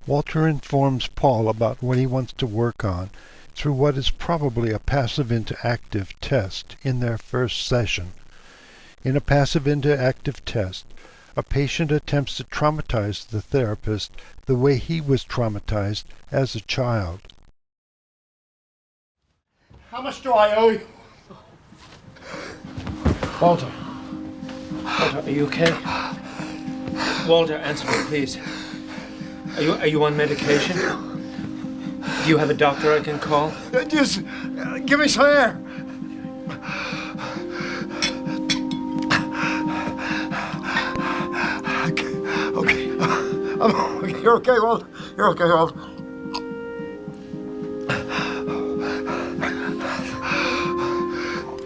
Walter informs Paul about what he wants to work on through what is probably a passive into active test in their first session. In a passive into active test, a patient attempts to traumatize the therapist the way he was traumatized as a child. How much do I owe you? Walter. Walter, are you okay? Walter, answer me, please. Are you on medication? Do you have a doctor I can call? Just give me some air. Okay. I'm okay. You're okay, Walt. You're okay, Walt.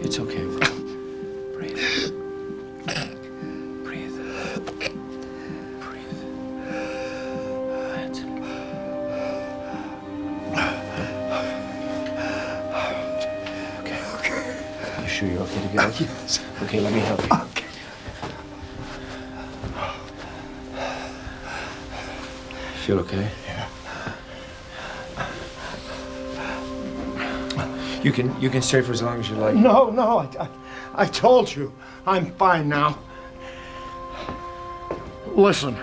It's okay, Walt. Breathe. Breathe. Breathe. That's it. Okay. You sure you're okay to get up? Yes. Okay, let me help you. Okay. Feel okay? Yeah. You can stay for as long as you like. No, I told you. I'm fine now. Listen,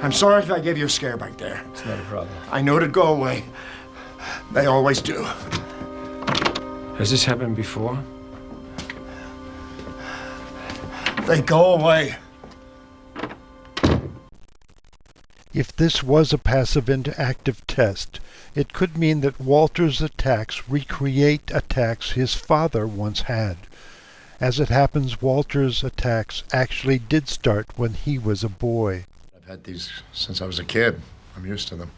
I'm sorry if I gave you a scare back there. It's not a problem. I know it'd go away. They always do. Has this happened before? They go away. If this was a passive into active test, it could mean that Walter's attacks recreate attacks his father once had. As it happens, Walter's attacks actually did start when he was a boy. I've had these since I was a kid. I'm used to them.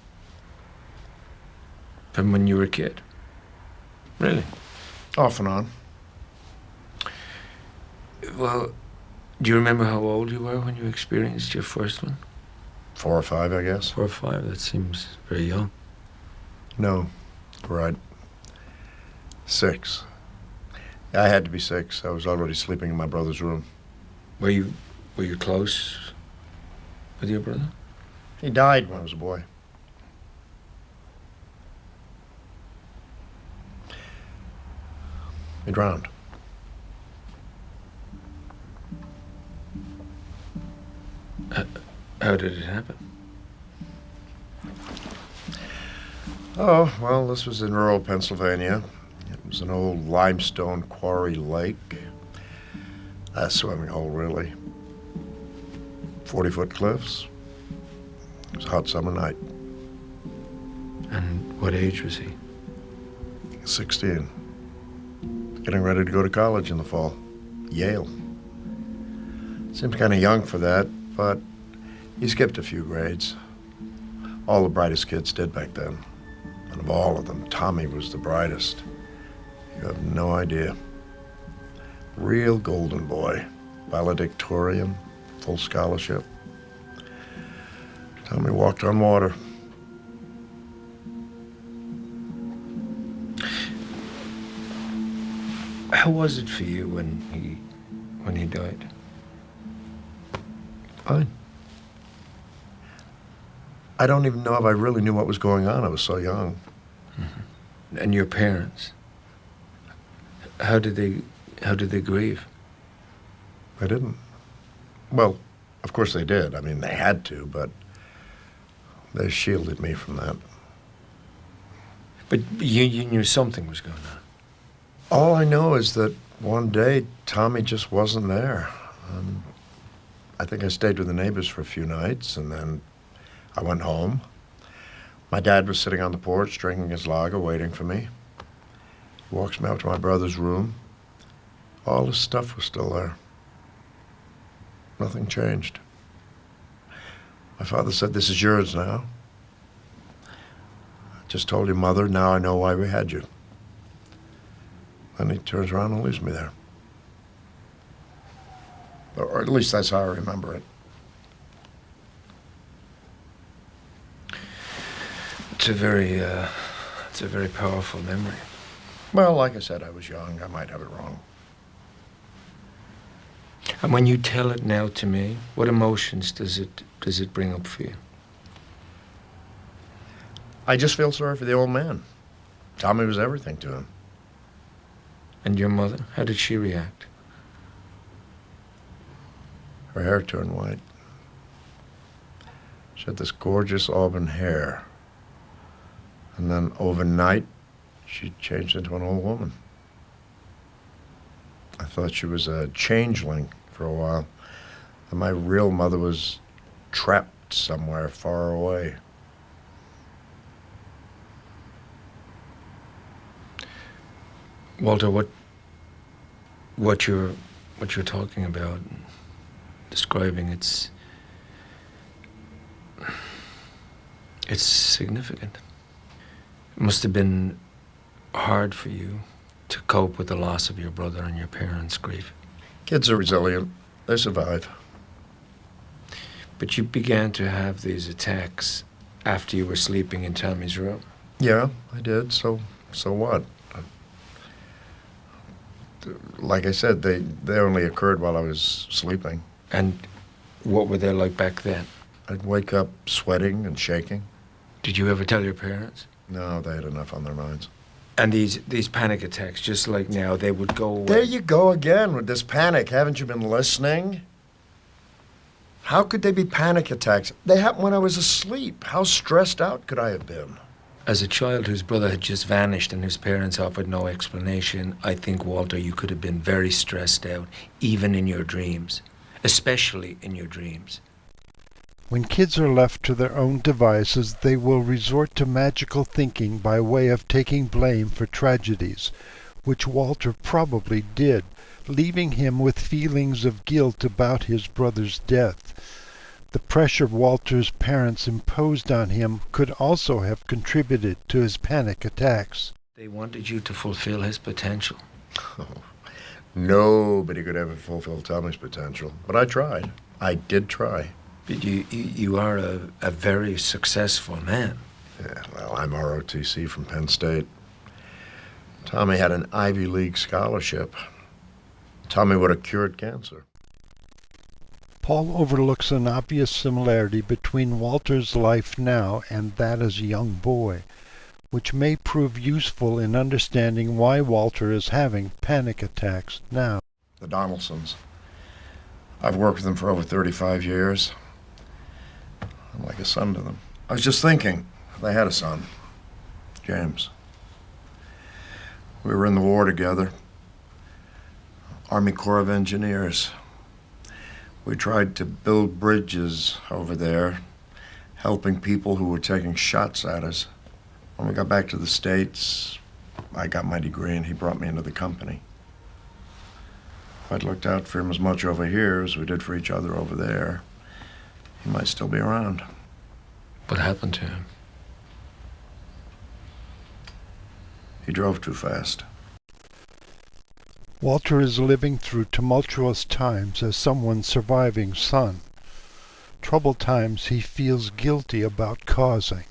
From when you were a kid? Really? Off and on. Well, do you remember how old you were when you experienced your first one? 4 or 5, I guess. 4 or 5, that seems very young. No, right. 6. I had to be 6. I was already sleeping in my brother's room. Were you close with your brother? He died when I was a boy. He drowned. How did it happen? Oh, well, this was in rural Pennsylvania. It was an old limestone quarry lake. A swimming hole, really. 40-foot cliffs. It was a hot summer night. And what age was he? 16. Getting ready to go to college in the fall. Yale. Seems kind of young for that, but he skipped a few grades. All the brightest kids did back then. And of all of them, Tommy was the brightest. You have no idea. Real golden boy. Valedictorian, full scholarship. Tommy walked on water. How was it for you when he died? Fine. I don't even know if I really knew what was going on. I was so young. Mm-hmm. And your parents? How did they grieve? They didn't. Well, of course they did. I mean, they had to, but they shielded me from that. But you knew something was going on. All I know is that one day Tommy just wasn't there. I think I stayed with the neighbors for a few nights, and then I went home. My dad was sitting on the porch drinking his lager, waiting for me. He walks me out to my brother's room. All his stuff was still there. Nothing changed. My father said, "This is yours now. I just told your mother, now I know why we had you." Then he turns around and leaves me there. Or at least that's how I remember it. It's a very powerful memory. Well, like I said, I was young. I might have it wrong. And when you tell it now to me, what emotions does it bring up for you? I just feel sorry for the old man. Tommy was everything to him. And your mother? How did she react? Her hair turned white. She had this gorgeous auburn hair. And then overnight, she changed into an old woman. I thought she was a changeling for a while. That my real mother was trapped somewhere far away. Walter, what you're talking about, describing, it's significant. It must have been hard for you to cope with the loss of your brother and your parents' grief. Kids are resilient. They survive. But you began to have these attacks after you were sleeping in Tommy's room. Yeah, I did. So what? Like I said, they only occurred while I was sleeping. And what were they like back then? I'd wake up sweating and shaking. Did you ever tell your parents? No, they had enough on their minds. And these panic attacks, just like now, they would go away. There you go again with this panic. Haven't you been listening? How could they be panic attacks? They happened when I was asleep. How stressed out could I have been? As a child whose brother had just vanished and whose parents offered no explanation, I think, Walter, you could have been very stressed out, even in your dreams, especially in your dreams. When kids are left to their own devices, they will resort to magical thinking by way of taking blame for tragedies, which Walter probably did, leaving him with feelings of guilt about his brother's death. The pressure Walter's parents imposed on him could also have contributed to his panic attacks. They wanted you to fulfill his potential. Oh, nobody could ever fulfill Tommy's potential. But I tried. I did try. But you are a very successful man. Yeah, well, I'm ROTC from Penn State. Tommy had an Ivy League scholarship. Tommy would have cured cancer. Paul overlooks an obvious similarity between Walter's life now and that as a young boy, which may prove useful in understanding why Walter is having panic attacks now. The Donaldsons. I've worked with them for over 35 years. I'm like a son to them. I was just thinking, they had a son, James. We were in the war together. Army Corps of Engineers. We tried to build bridges over there, helping people who were taking shots at us. When we got back to the States, I got my degree and he brought me into the company. If I'd looked out for him as much over here as we did for each other over there, he might still be around. What happened to him? He drove too fast. Walter is living through tumultuous times as someone's surviving son. Troubled times he feels guilty about causing.